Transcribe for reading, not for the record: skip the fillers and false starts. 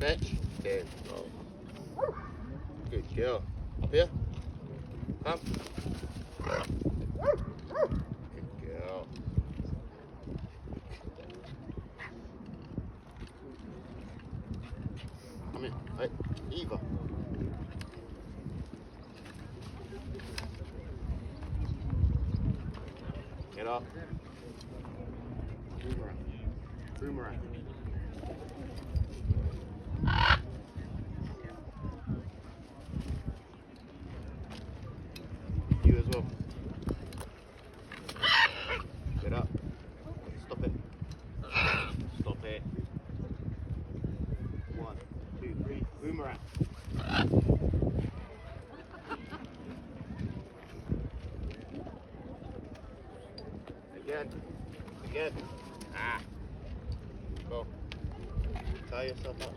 Fetch. There you go. Good girl. Up here. Come. Good girl. Come here. Hey, Eva. Get up. Boomerang. Boomerang. You as well. Get up. Stop it. Stop it. 1, 2, 3. Boomerang. Again. Again. Ah. Go. Tie yourself up.